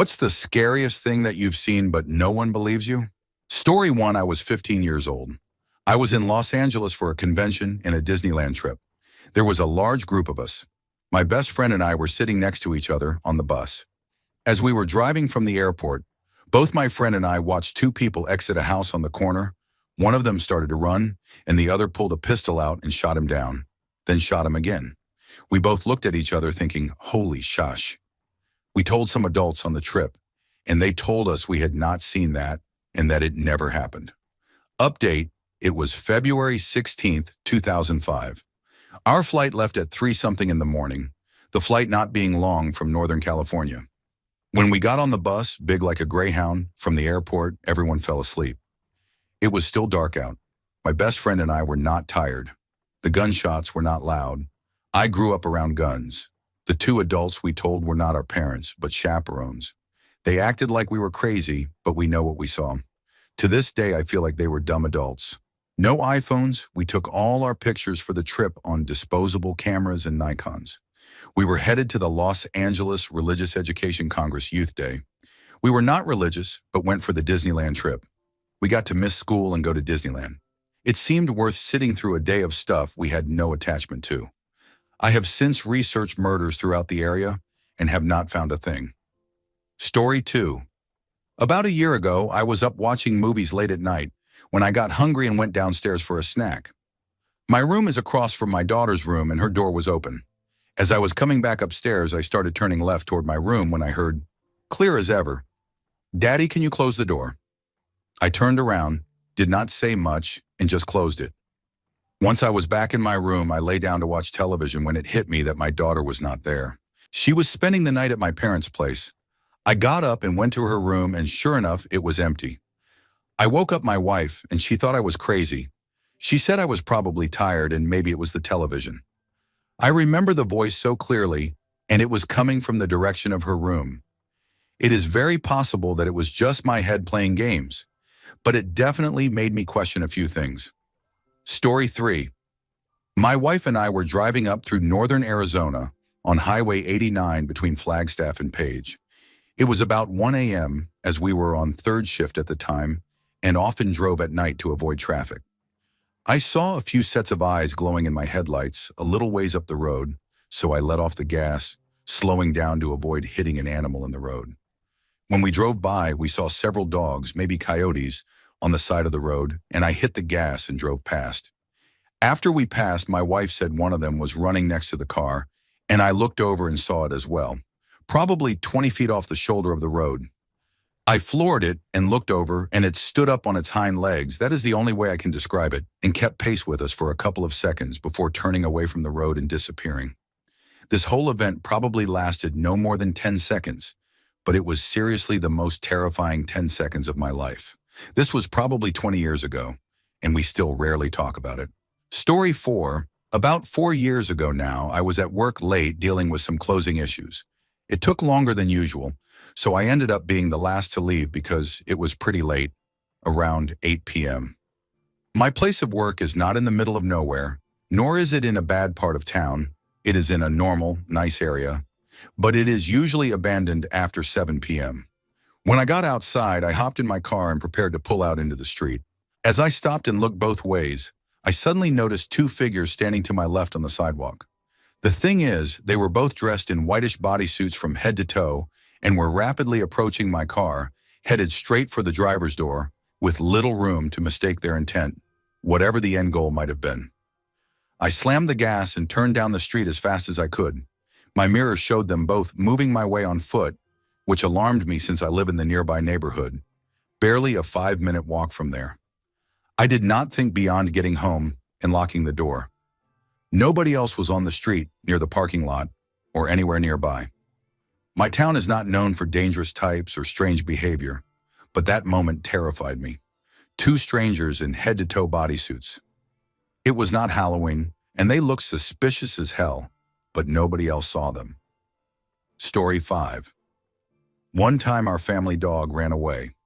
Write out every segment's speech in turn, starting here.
What's the scariest thing that you've seen but no one believes you? Story 1. I was 15 years old. I was in Los Angeles for a convention and a Disneyland trip. There was a large group of us. My best friend and I were sitting next to each other on the bus. As we were driving from the airport, both my friend and I watched two people exit a house on the corner. One of them started to run, and the other pulled a pistol out and shot him down, then shot him again. We both looked at each other thinking, holy shush. We told some adults on the trip, and they told us we had not seen that and that it never happened. Update, it was February 16th, 2005. Our flight left at 3-something in the morning, the flight not being long from Northern California. When we got on the bus, big like a Greyhound, from the airport, everyone fell asleep. It was still dark out. My best friend and I were not tired. The gunshots were not loud. I grew up around guns. The two adults we told were not our parents, but chaperones. They acted like we were crazy, but we know what we saw. To this day, I feel like they were dumb adults. No iPhones, we took all our pictures for the trip on disposable cameras and Nikons. We were headed to the Los Angeles Religious Education Congress Youth Day. We were not religious, but went for the Disneyland trip. We got to miss school and go to Disneyland. It seemed worth sitting through a day of stuff we had no attachment to. I have since researched murders throughout the area and have not found a thing. Story 2. About a year ago, I was up watching movies late at night when I got hungry and went downstairs for a snack. My room is across from my daughter's room and her door was open. As I was coming back upstairs, I started turning left toward my room when I heard, clear as ever, "Daddy, can you close the door?" I turned around, did not say much, and just closed it. Once I was back in my room, I lay down to watch television when it hit me that my daughter was not there. She was spending the night at my parents' place. I got up and went to her room, and sure enough, it was empty. I woke up my wife, and she thought I was crazy. She said I was probably tired and maybe it was the television. I remember the voice so clearly, and it was coming from the direction of her room. It is very possible that it was just my head playing games, but it definitely made me question a few things. Story 3. My wife and I were driving up through northern Arizona on Highway 89 between Flagstaff and Page. It was about 1 a.m. as we were on third shift at the time and often drove at night to avoid traffic. I saw a few sets of eyes glowing in my headlights a little ways up the road, so I let off the gas, slowing down to avoid hitting an animal in the road. When we drove by, we saw several dogs, maybe coyotes, on the side of the road, and I hit the gas and drove past. After we passed, my wife said one of them was running next to the car, and I looked over and saw it as well, probably 20 feet off the shoulder of the road. I floored it and looked over, and it stood up on its hind legs, that is the only way I can describe it, and kept pace with us for a couple of seconds before turning away from the road and disappearing. This whole event probably lasted no more than 10 seconds, but it was seriously the most terrifying 10 seconds of my life. This was probably 20 years ago, and we still rarely talk about it. Story 4. About 4 years ago now, I was at work late dealing with some closing issues. It took longer than usual, so I ended up being the last to leave because it was pretty late, around 8 p.m. My place of work is not in the middle of nowhere, nor is it in a bad part of town. It is in a normal, nice area, but it is usually abandoned after 7 p.m. When I got outside, I hopped in my car and prepared to pull out into the street. As I stopped and looked both ways, I suddenly noticed two figures standing to my left on the sidewalk. The thing is, they were both dressed in whitish bodysuits from head to toe and were rapidly approaching my car, headed straight for the driver's door, with little room to mistake their intent, whatever the end goal might have been. I slammed the gas and turned down the street as fast as I could. My mirror showed them both moving my way on foot, which alarmed me since I live in the nearby neighborhood, barely a 5-minute walk from there. I did not think beyond getting home and locking the door. Nobody else was on the street, near the parking lot, or anywhere nearby. My town is not known for dangerous types or strange behavior, but that moment terrified me. Two strangers in head-to-toe bodysuits. It was not Halloween, and they looked suspicious as hell, but nobody else saw them. Story 5. One time our family dog ran away.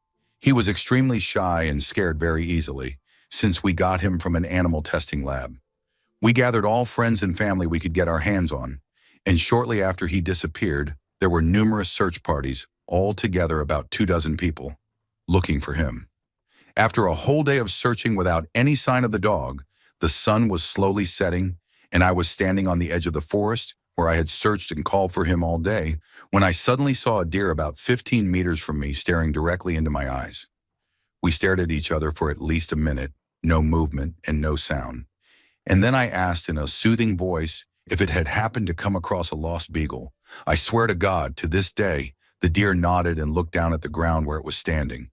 He was extremely shy and scared very easily, since we got him from an animal testing lab. We gathered all friends and family we could get our hands on, and shortly after he disappeared, there were numerous search parties all together about 24 people, looking for him. After a whole day of searching without any sign of the dog, the sun was slowly setting, and I was standing on the edge of the forest where I had searched and called for him all day, when I suddenly saw a deer about 15 meters from me staring directly into my eyes. We stared at each other for at least a minute, no movement and no sound. And then I asked in a soothing voice if it had happened to come across a lost beagle. I swear to God, to this day, the deer nodded and looked down at the ground where it was standing.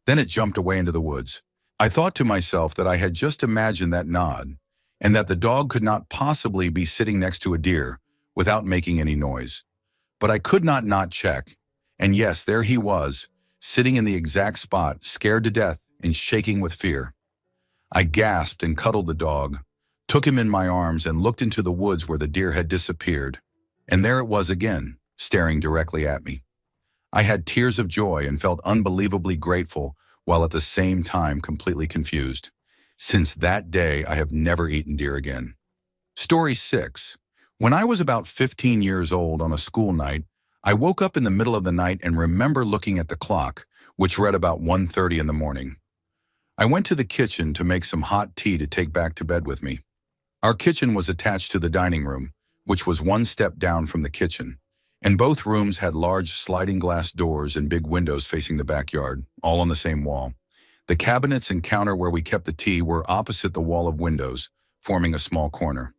Then it jumped away into the woods. I thought to myself that I had just imagined that nod, and that the dog could not possibly be sitting next to a deer without making any noise. But I could not check, and yes, there he was, sitting in the exact spot, scared to death and shaking with fear. I gasped and cuddled the dog, took him in my arms and looked into the woods where the deer had disappeared, and there it was again, staring directly at me. I had tears of joy and felt unbelievably grateful, while at the same time completely confused. Since that day, I have never eaten deer again. Story 6. When I was about 15 years old on a school night, I woke up in the middle of the night and remember looking at the clock, which read about 1:30 in the morning. I went to the kitchen to make some hot tea to take back to bed with me. Our kitchen was attached to the dining room, which was one step down from the kitchen, and both rooms had large sliding glass doors and big windows facing the backyard, all on the same wall. The cabinets and counter where we kept the tea were opposite the wall of windows, forming a small corner.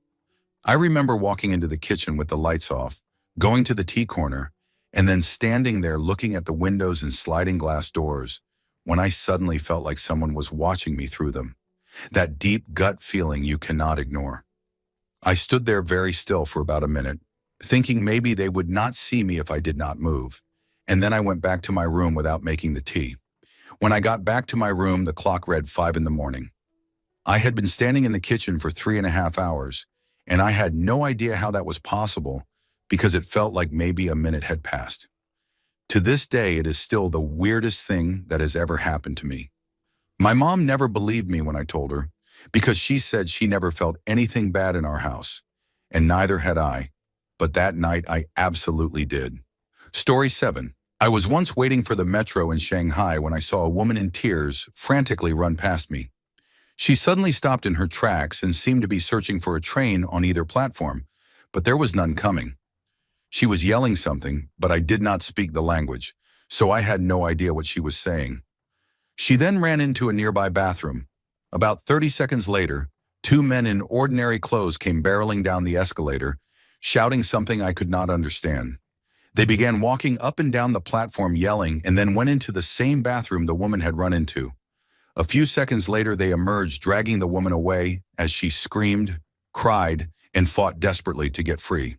I remember walking into the kitchen with the lights off, going to the tea corner, and then standing there looking at the windows and sliding glass doors, when I suddenly felt like someone was watching me through them. That deep gut feeling you cannot ignore. I stood there very still for about a minute, thinking maybe they would not see me if I did not move, and then I went back to my room without making the tea. When I got back to my room, the clock read 5 in the morning. I had been standing in the kitchen for 3.5 hours, and I had no idea how that was possible because it felt like maybe a minute had passed. To this day, it is still the weirdest thing that has ever happened to me. My mom never believed me when I told her, because she said she never felt anything bad in our house, and neither had I. But that night, I absolutely did. Story 7. I was once waiting for the metro in Shanghai when I saw a woman in tears frantically run past me. She suddenly stopped in her tracks and seemed to be searching for a train on either platform, but there was none coming. She was yelling something, but I did not speak the language, so I had no idea what she was saying. She then ran into a nearby bathroom. About 30 seconds later, 2 men in ordinary clothes came barreling down the escalator, shouting something I could not understand. They began walking up and down the platform yelling and then went into the same bathroom the woman had run into. A few seconds later, they emerged, dragging the woman away as she screamed, cried, and fought desperately to get free.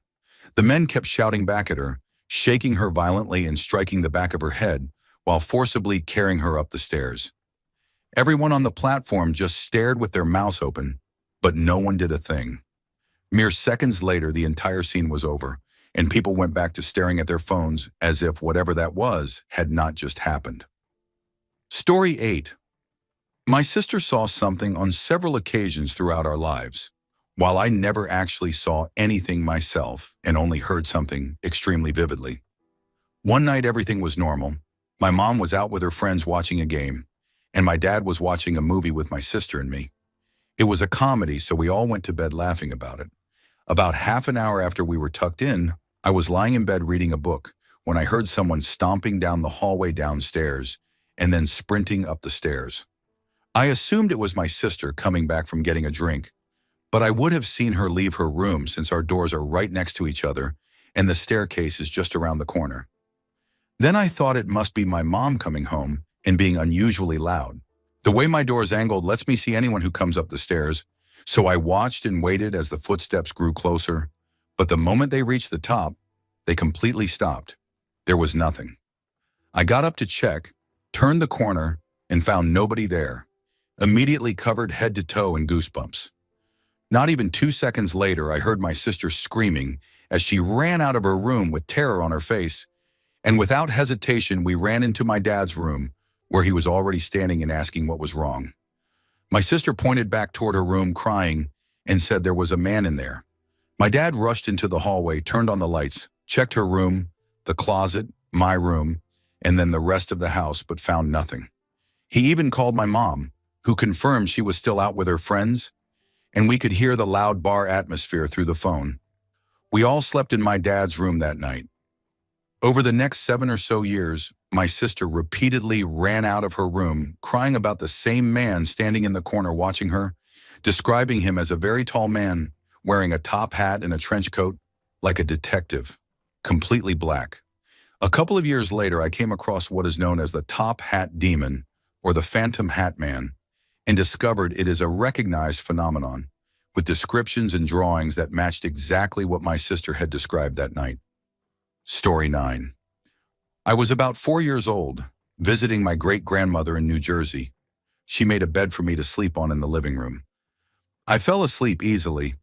The men kept shouting back at her, shaking her violently and striking the back of her head, while forcibly carrying her up the stairs. Everyone on the platform just stared with their mouths open, but no one did a thing. Mere seconds later, the entire scene was over, and people went back to staring at their phones as if whatever that was had not just happened. Story 8. My sister saw something on several occasions throughout our lives. While I never actually saw anything myself and only heard something extremely vividly. One night everything was normal. My mom was out with her friends watching a game, and my dad was watching a movie with my sister and me. It was a comedy, so we all went to bed laughing about it. About half an hour after we were tucked in, I was lying in bed reading a book when I heard someone stomping down the hallway downstairs and then sprinting up the stairs. I assumed it was my sister coming back from getting a drink, but I would have seen her leave her room since our doors are right next to each other and the staircase is just around the corner. Then I thought it must be my mom coming home and being unusually loud. The way my door is angled lets me see anyone who comes up the stairs, so I watched and waited as the footsteps grew closer, but the moment they reached the top, they completely stopped. There was nothing. I got up to check, turned the corner, and found nobody there, immediately covered head to toe in goosebumps. Not even 2 seconds later, I heard my sister screaming as she ran out of her room with terror on her face, and without hesitation, we ran into my dad's room, where he was already standing and asking what was wrong. My sister pointed back toward her room, crying, and said there was a man in there. My dad rushed into the hallway, turned on the lights, checked her room, the closet, my room, and then the rest of the house, but found nothing. He even called my mom, who confirmed she was still out with her friends, and we could hear the loud bar atmosphere through the phone. We all slept in my dad's room that night. Over the next 7 or so years, my sister repeatedly ran out of her room, crying about the same man standing in the corner watching her, describing him as a very tall man, wearing a top hat and a trench coat, like a detective, completely black. A couple of years later, I came across what is known as the top hat demon, or the phantom hat man, and discovered it is a recognized phenomenon, with descriptions and drawings that matched exactly what my sister had described that night. Story 9. I was about 4 years old, visiting my great-grandmother in New Jersey. She made a bed for me to sleep on in the living room. I fell asleep easily,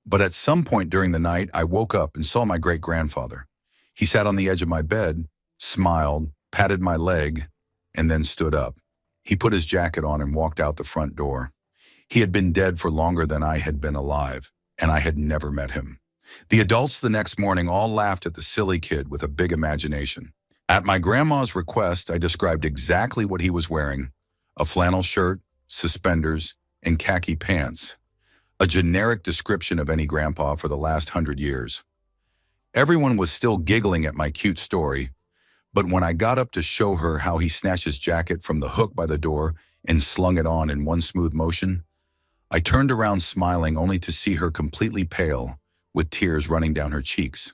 but at some point during the night, I woke up and saw my great-grandfather. He sat on the edge of my bed, smiled, patted my leg, and then stood up. He put his jacket on and walked out the front door. He had been dead for longer than I had been alive, and I had never met him. The adults the next morning all laughed at the silly kid with a big imagination. At my grandma's request, I described exactly what he was wearing: a flannel shirt, suspenders, and khaki pants. A generic description of any grandpa for the last 100 years. Everyone was still giggling at my cute story, but when I got up to show her how he snatched his jacket from the hook by the door and slung it on in one smooth motion, I turned around smiling only to see her completely pale, with tears running down her cheeks.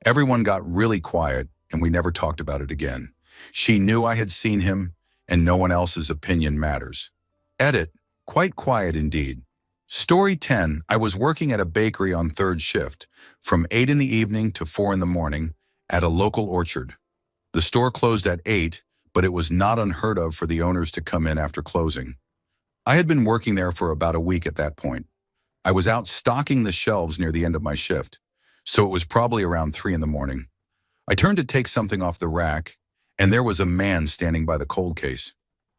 Everyone got really quiet, and we never talked about it again. She knew I had seen him, and no one else's opinion matters. Edit, quite quiet indeed. Story 10. I was working at a bakery on third shift, from 8 in the evening to 4 in the morning, at a local orchard. The store closed at 8, but it was not unheard of for the owners to come in after closing. I had been working there for about a week at that point. I was out stocking the shelves near the end of my shift, so it was probably around 3 in the morning. I turned to take something off the rack, and there was a man standing by the cold case.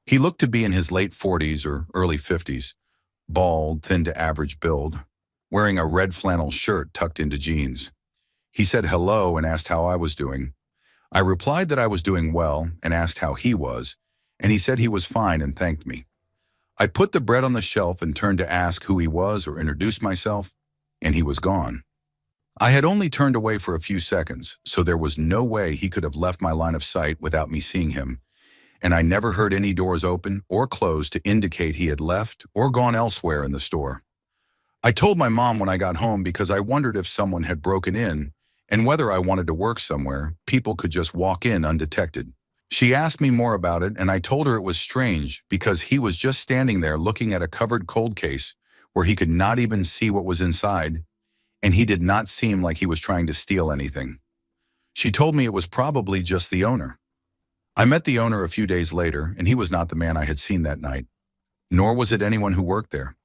He looked to be in his late 40s or early 50s, bald, thin to average build, wearing a red flannel shirt tucked into jeans. He said hello and asked how I was doing. I replied that I was doing well and asked how he was, and he said he was fine and thanked me. I put the bread on the shelf and turned to ask who he was or introduce myself, and he was gone. I had only turned away for a few seconds, so there was no way he could have left my line of sight without me seeing him, and I never heard any doors open or close to indicate he had left or gone elsewhere in the store. I told my mom when I got home because I wondered if someone had broken in, and whether I wanted to work somewhere, people could just walk in undetected. She asked me more about it, and I told her it was strange because he was just standing there looking at a covered cold case where he could not even see what was inside, and he did not seem like he was trying to steal anything. She told me it was probably just the owner. I met the owner a few days later, and he was not the man I had seen that night, nor was it anyone who worked there.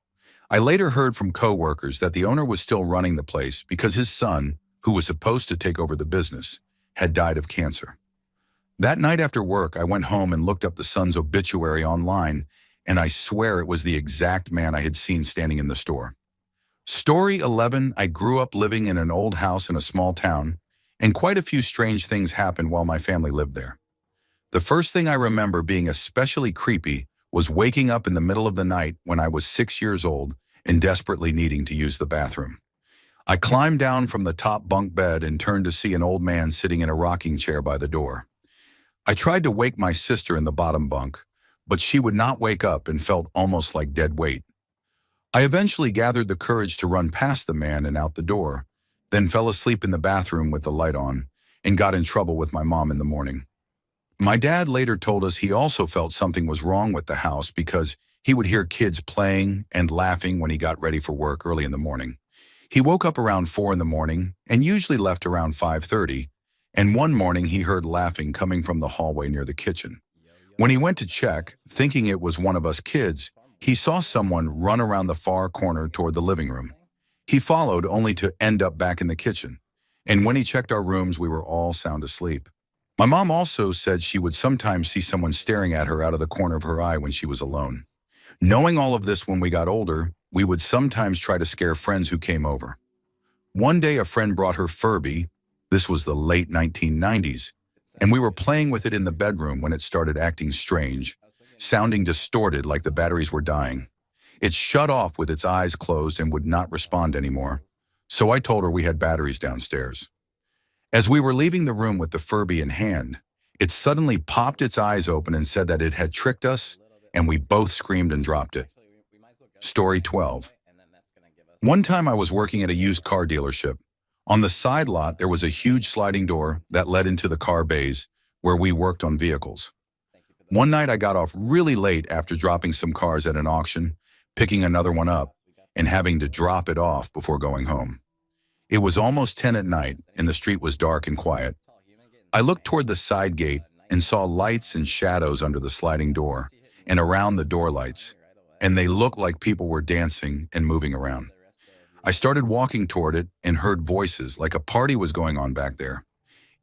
I later heard from co-workers that the owner was still running the place because his son, who was supposed to take over the business, had died of cancer. That night after work, I went home and looked up the son's obituary online, and I swear it was the exact man I had seen standing in the store. Story 11. I grew up living in an old house in a small town, and quite a few strange things happened while my family lived there. The first thing I remember being especially creepy was waking up in the middle of the night when I was 6 years old and desperately needing to use the bathroom. I climbed down from the top bunk bed and turned to see an old man sitting in a rocking chair by the door. I tried to wake my sister in the bottom bunk, but she would not wake up and felt almost like dead weight. I eventually gathered the courage to run past the man and out the door, then fell asleep in the bathroom with the light on and got in trouble with my mom in the morning. My dad later told us he also felt something was wrong with the house because he would hear kids playing and laughing when he got ready for work early in the morning. He woke up around 4 in the morning and usually left around 5:30, and one morning he heard laughing coming from the hallway near the kitchen. When he went to check, thinking it was one of us kids, he saw someone run around the far corner toward the living room. He followed only to end up back in the kitchen, and when he checked our rooms, we were all sound asleep. My mom also said she would sometimes see someone staring at her out of the corner of her eye when she was alone. Knowing all of this when we got older, we would sometimes try to scare friends who came over. One day a friend brought her Furby, this was the late 1990s, and we were playing with it in the bedroom when it started acting strange, sounding distorted like the batteries were dying. It shut off with its eyes closed and would not respond anymore. So I told her we had batteries downstairs. As we were leaving the room with the Furby in hand, it suddenly popped its eyes open and said that it had tricked us, and we both screamed and dropped it. Story 12. One time I was working at a used car dealership. On the side lot, there was a huge sliding door that led into the car bays where we worked on vehicles. One night I got off really late after dropping some cars at an auction, picking another one up, and having to drop it off before going home. It was almost 10 at night, and the street was dark and quiet. I looked toward the side gate and saw lights and shadows under the sliding door and around the door lights, and they looked like people were dancing and moving around. I started walking toward it and heard voices like a party was going on back there.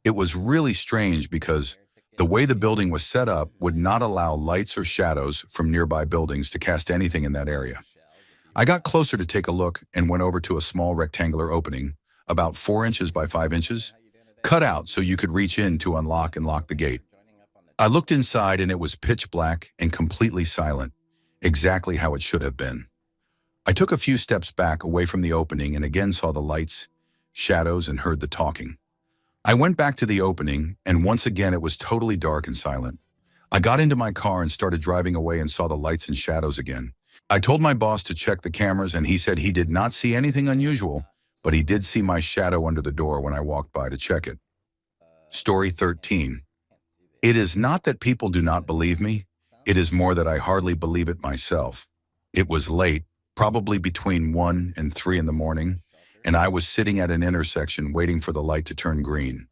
It was really strange because the way the building was set up would not allow lights or shadows from nearby buildings to cast anything in that area. I got closer to take a look and went over to a small rectangular opening, about 4 inches by 5 inches, cut out so you could reach in to unlock and lock the gate. I looked inside and it was pitch black and completely silent, exactly how it should have been. I took a few steps back away from the opening and again saw the lights, shadows, and heard the talking. I went back to the opening and once again it was totally dark and silent. I got into my car and started driving away and saw the lights and shadows again. I told my boss to check the cameras and he said he did not see anything unusual, but he did see my shadow under the door when I walked by to check it. Story 13. It is not that people do not believe me, it is more that I hardly believe it myself. It was late, probably between 1 and 3 in the morning, and I was sitting at an intersection waiting for the light to turn green.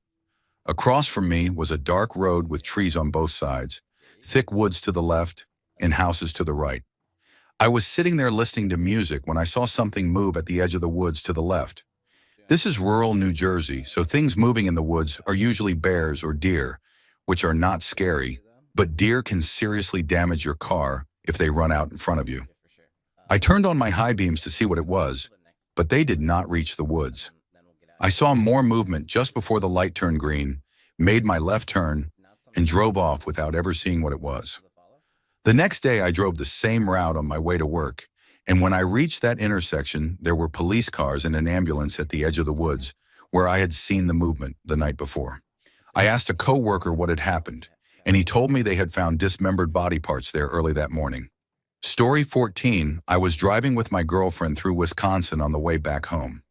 Across from me was a dark road with trees on both sides, thick woods to the left, and houses to the right. I was sitting there listening to music when I saw something move at the edge of the woods to the left. This is rural New Jersey, so things moving in the woods are usually bears or deer, which are not scary, but deer can seriously damage your car if they run out in front of you. I turned on my high beams to see what it was, but they did not reach the woods. I saw more movement just before the light turned green, made my left turn, and drove off without ever seeing what it was. The next day I drove the same route on my way to work, and when I reached that intersection, there were police cars and an ambulance at the edge of the woods where I had seen the movement the night before. I asked a coworker what had happened, and he told me they had found dismembered body parts there early that morning. Story 14. I was driving with my girlfriend through Wisconsin on the way back home.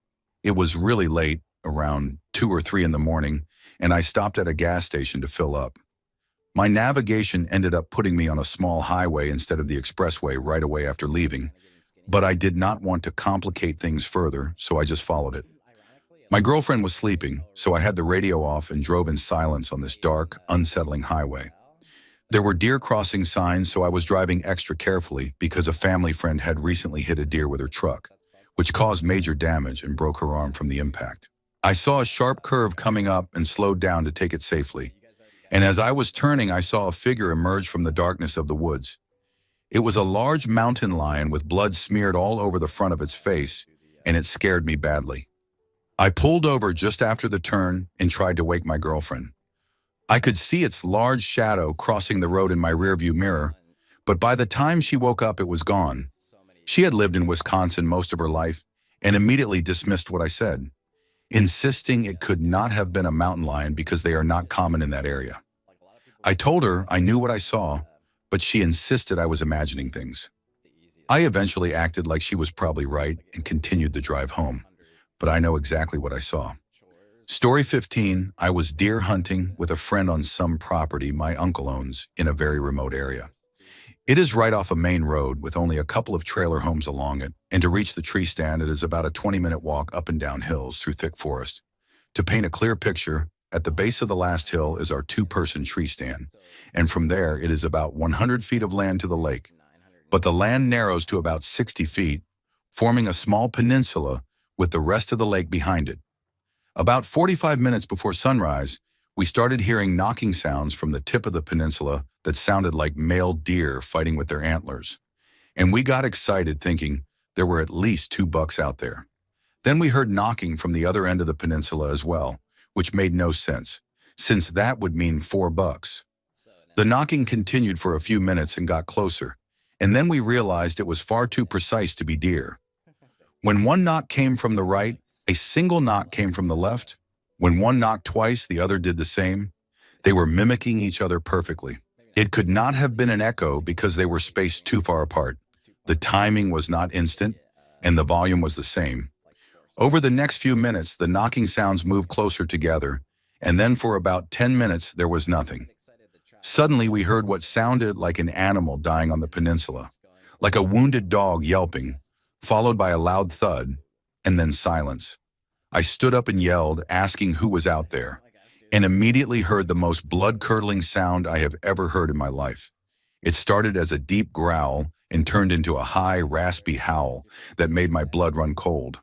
It was really late, around 2 or 3 in the morning, and I stopped at a gas station to fill up. My navigation ended up putting me on a small highway instead of the expressway right away after leaving, but I did not want to complicate things further, so I just followed it. My girlfriend was sleeping, so I had the radio off and drove in silence on this dark, unsettling highway. There were deer crossing signs, so I was driving extra carefully because a family friend had recently hit a deer with her truck, which caused major damage and broke her arm from the impact. I saw a sharp curve coming up and slowed down to take it safely. And as I was turning, I saw a figure emerge from the darkness of the woods. It was a large mountain lion with blood smeared all over the front of its face, and it scared me badly. I pulled over just after the turn and tried to wake my girlfriend. I could see its large shadow crossing the road in my rearview mirror, but by the time she woke up, it was gone. She had lived in Wisconsin most of her life and immediately dismissed what I said, insisting it could not have been a mountain lion because they are not common in that area. I told her I knew what I saw, but she insisted I was imagining things. I eventually acted like she was probably right and continued the drive home, but I know exactly what I saw. Story 15. I was deer hunting with a friend on some property my uncle owns in a very remote area. It is right off a main road with only a couple of trailer homes along it, and to reach the tree stand it is about a 20-minute walk up and down hills through thick forest. To paint a clear picture, at the base of the last hill is our 2-person tree stand, and from there it is about 100 feet of land to the lake. But the land narrows to about 60 feet, forming a small peninsula with the rest of the lake behind it. About 45 minutes before sunrise, we started hearing knocking sounds from the tip of the peninsula that sounded like male deer fighting with their antlers. And we got excited thinking there were at least 2 bucks out there. Then we heard knocking from the other end of the peninsula as well, which made no sense, since that would mean $4. The knocking continued for a few minutes and got closer, and then we realized it was far too precise to be deer. When one knock came from the right, a single knock came from the left. When one knocked twice, the other did the same. They were mimicking each other perfectly. It could not have been an echo because they were spaced too far apart. The timing was not instant, and the volume was the same. Over the next few minutes, the knocking sounds moved closer together, and then for about 10 minutes, there was nothing. Suddenly, we heard what sounded like an animal dying on the peninsula, like a wounded dog yelping, followed by a loud thud, and then silence. I stood up and yelled, asking who was out there, and immediately heard the most blood-curdling sound I have ever heard in my life. It started as a deep growl and turned into a high, raspy howl that made my blood run cold.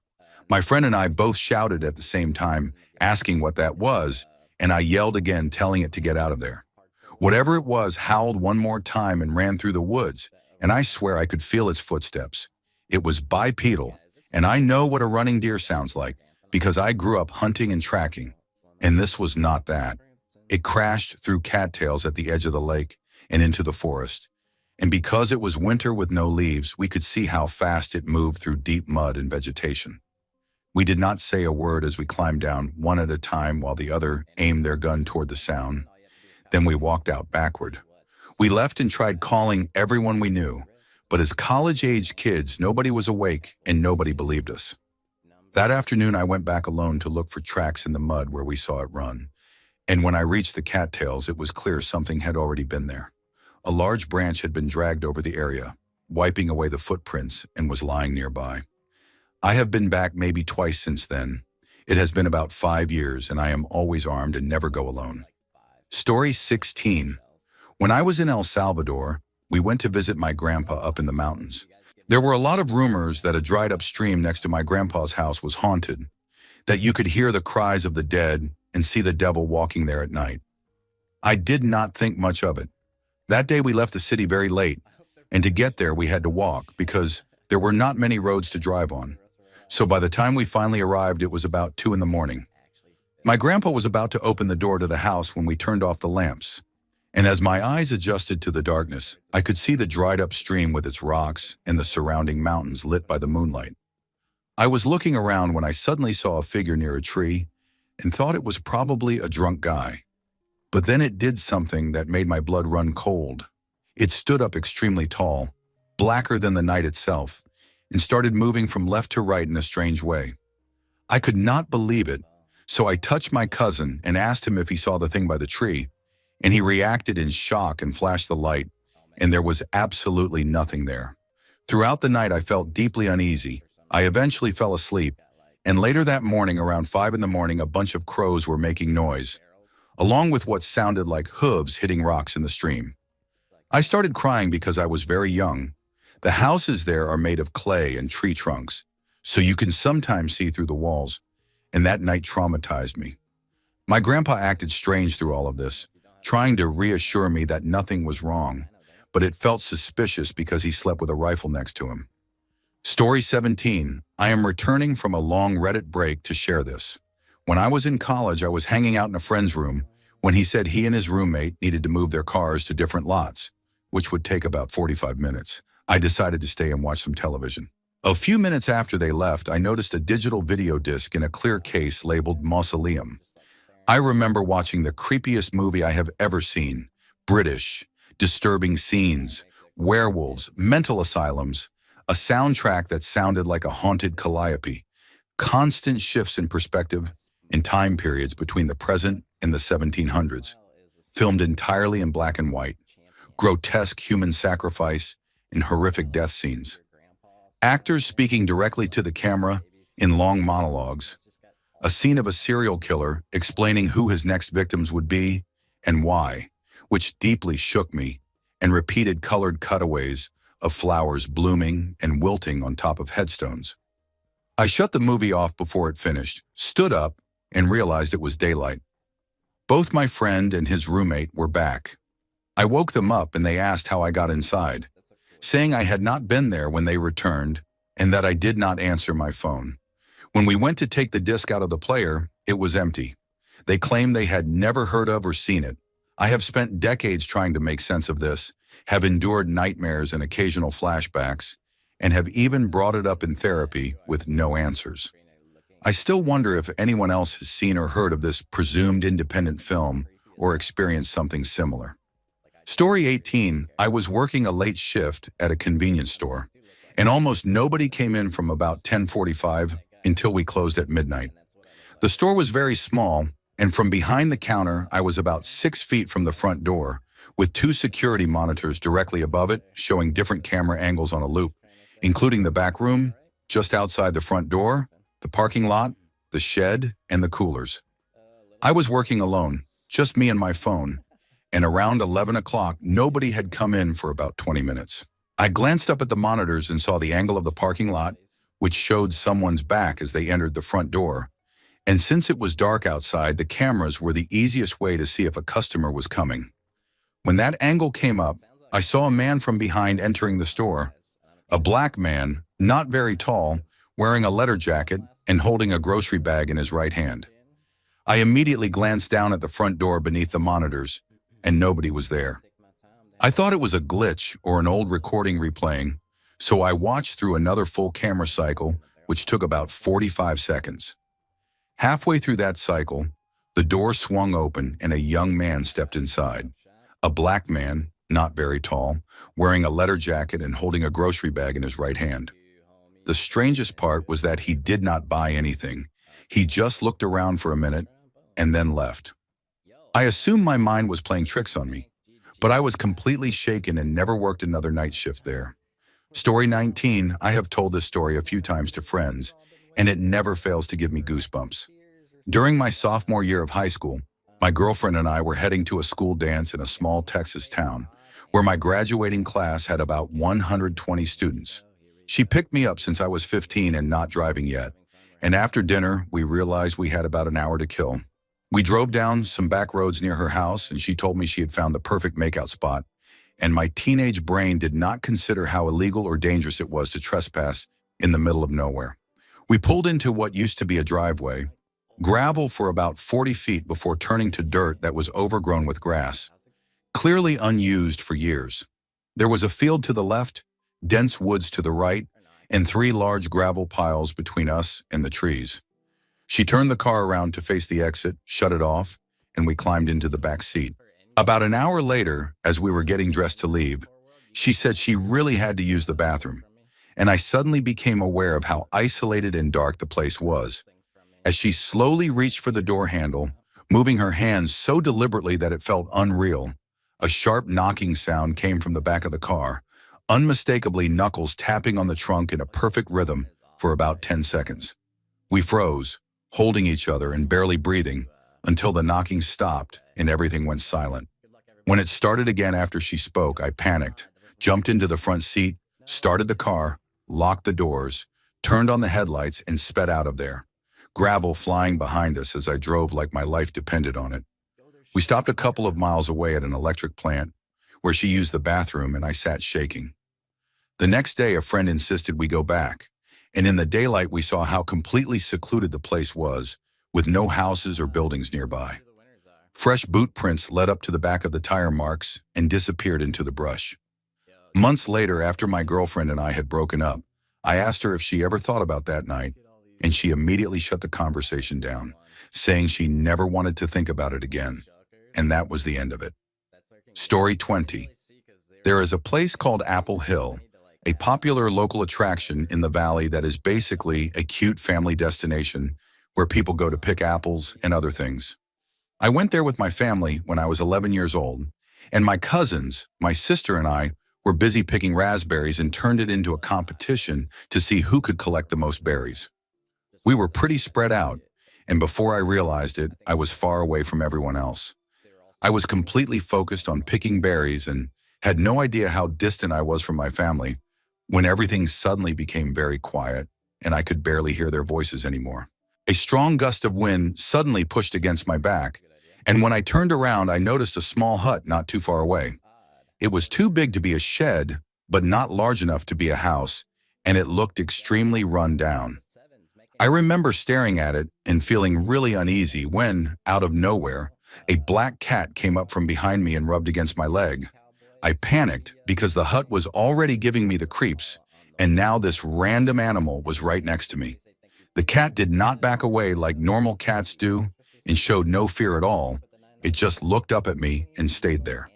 My friend and I both shouted at the same time, asking what that was, and I yelled again, telling it to get out of there. Whatever it was howled one more time and ran through the woods, and I swear I could feel its footsteps. It was bipedal, and I know what a running deer sounds like because I grew up hunting and tracking, and this was not that. It crashed through cattails at the edge of the lake and into the forest, and because it was winter with no leaves, we could see how fast it moved through deep mud and vegetation. We did not say a word as we climbed down one at a time while the other aimed their gun toward the sound. Then we walked out backward. We left and tried calling everyone we knew, but as college-aged kids, nobody was awake and nobody believed us. That afternoon, I went back alone to look for tracks in the mud where we saw it run. And when I reached the cattails, it was clear something had already been there. A large branch had been dragged over the area, wiping away the footprints, and was lying nearby. I have been back maybe twice since then. It has been about 5 years, and I am always armed and never go alone. Story 16. When I was in El Salvador, we went to visit my grandpa up in the mountains. There were a lot of rumors that a dried-up stream next to my grandpa's house was haunted, that you could hear the cries of the dead and see the devil walking there at night. I did not think much of it. That day we left the city very late, and to get there we had to walk because there were not many roads to drive on. So by the time we finally arrived, it was about 2 in the morning. My grandpa was about to open the door to the house when we turned off the lamps. And as my eyes adjusted to the darkness, I could see the dried-up stream with its rocks and the surrounding mountains lit by the moonlight. I was looking around when I suddenly saw a figure near a tree and thought it was probably a drunk guy. But then it did something that made my blood run cold. It stood up extremely tall, blacker than the night itself, and started moving from left to right in a strange way. I could not believe it, so I touched my cousin and asked him if he saw the thing by the tree, and he reacted in shock and flashed the light, and there was absolutely nothing there. Throughout the night, I felt deeply uneasy. I eventually fell asleep, and later that morning, around 5 in the morning, a bunch of crows were making noise, along with what sounded like hooves hitting rocks in the stream. I started crying because I was very young. The houses there are made of clay and tree trunks, so you can sometimes see through the walls, and that night traumatized me. My grandpa acted strange through all of this, trying to reassure me that nothing was wrong, but it felt suspicious because he slept with a rifle next to him. Story 17. I am returning from a long Reddit break to share this. When I was in college, I was hanging out in a friend's room when he said he and his roommate needed to move their cars to different lots, which would take about 45 minutes. I decided to stay and watch some television. A few minutes after they left, I noticed a digital video disc in a clear case labeled Mausoleum. I remember watching the creepiest movie I have ever seen. British, disturbing scenes, werewolves, mental asylums, a soundtrack that sounded like a haunted calliope, constant shifts in perspective and time periods between the present and the 1700s, filmed entirely in black and white, grotesque human sacrifice, and horrific death scenes. Actors speaking directly to the camera in long monologues, a scene of a serial killer explaining who his next victims would be and why, which deeply shook me, and repeated colored cutaways of flowers blooming and wilting on top of headstones. I shut the movie off before it finished, stood up, and realized it was daylight. Both my friend and his roommate were back. I woke them up and they asked how I got inside, saying I had not been there when they returned and that I did not answer my phone. When we went to take the disc out of the player, it was empty. They claim they had never heard of or seen it. I have spent decades trying to make sense of this, have endured nightmares and occasional flashbacks, and have even brought it up in therapy with no answers. I still wonder if anyone else has seen or heard of this presumed independent film or experienced something similar. Story 18, I was working a late shift at a convenience store, and almost nobody came in from about 10:45 until we closed at midnight. The store was very small, and from behind the counter, I was about 6 feet from the front door, with 2 security monitors directly above it, showing different camera angles on a loop, including the back room, just outside the front door, the parking lot, the shed, and the coolers. I was working alone, just me and my phone, and around 11 o'clock, nobody had come in for about 20 minutes. I glanced up at the monitors and saw the angle of the parking lot, which showed someone's back as they entered the front door. And since it was dark outside, the cameras were the easiest way to see if a customer was coming. When that angle came up, I saw a man from behind entering the store. A black man, not very tall, wearing a leather jacket and holding a grocery bag in his right hand. I immediately glanced down at the front door beneath the monitors, and nobody was there. I thought it was a glitch or an old recording replaying, so I watched through another full camera cycle, which took about 45 seconds. Halfway through that cycle, the door swung open and a young man stepped inside. A black man, not very tall, wearing a leather jacket and holding a grocery bag in his right hand. The strangest part was that he did not buy anything. He just looked around for a minute and then left. I assumed my mind was playing tricks on me, but I was completely shaken and never worked another night shift there. Story 19, I have told this story a few times to friends, and it never fails to give me goosebumps. During my sophomore year of high school, my girlfriend and I were heading to a school dance in a small Texas town, where my graduating class had about 120 students. She picked me up since I was 15 and not driving yet, and after dinner, we realized we had about an hour to kill. We drove down some back roads near her house, and she told me she had found the perfect makeout spot, and my teenage brain did not consider how illegal or dangerous it was to trespass in the middle of nowhere. We pulled into what used to be a driveway, gravel for about 40 feet before turning to dirt that was overgrown with grass, clearly unused for years. There was a field to the left, dense woods to the right, and 3 large gravel piles between us and the trees. She turned the car around to face the exit, shut it off, and we climbed into the back seat. About an hour later, as we were getting dressed to leave, she said she really had to use the bathroom, and I suddenly became aware of how isolated and dark the place was. As she slowly reached for the door handle, moving her hands so deliberately that it felt unreal, a sharp knocking sound came from the back of the car, unmistakably knuckles tapping on the trunk in a perfect rhythm for about 10 seconds. We froze, holding each other and barely breathing, until the knocking stopped and everything went silent. When it started again after she spoke, I panicked, jumped into the front seat, started the car, locked the doors, turned on the headlights, and sped out of there, gravel flying behind us as I drove like my life depended on it. We stopped a couple of miles away at an electric plant, where she used the bathroom, and I sat shaking. The next day, a friend insisted we go back, and in the daylight we saw how completely secluded the place was, with no houses or buildings nearby. Fresh boot prints led up to the back of the tire marks and disappeared into the brush. Months later, after my girlfriend and I had broken up, I asked her if she ever thought about that night, and she immediately shut the conversation down, saying she never wanted to think about it again, and that was the end of it. Story 20. There is a place called Apple Hill, a popular local attraction in the valley that is basically a cute family destination where people go to pick apples and other things. I went there with my family when I was 11 years old, and my cousins, my sister and I, were busy picking raspberries and turned it into a competition to see who could collect the most berries. We were pretty spread out, and before I realized it, I was far away from everyone else. I was completely focused on picking berries and had no idea how distant I was from my family when everything suddenly became very quiet and I could barely hear their voices anymore. A strong gust of wind suddenly pushed against my back, and when I turned around, I noticed a small hut not too far away. It was too big to be a shed, but not large enough to be a house, and it looked extremely run down. I remember staring at it and feeling really uneasy when, out of nowhere, a black cat came up from behind me and rubbed against my leg. I panicked because the hut was already giving me the creeps, and now this random animal was right next to me. The cat did not back away like normal cats do and showed no fear at all. It just looked up at me and stayed there.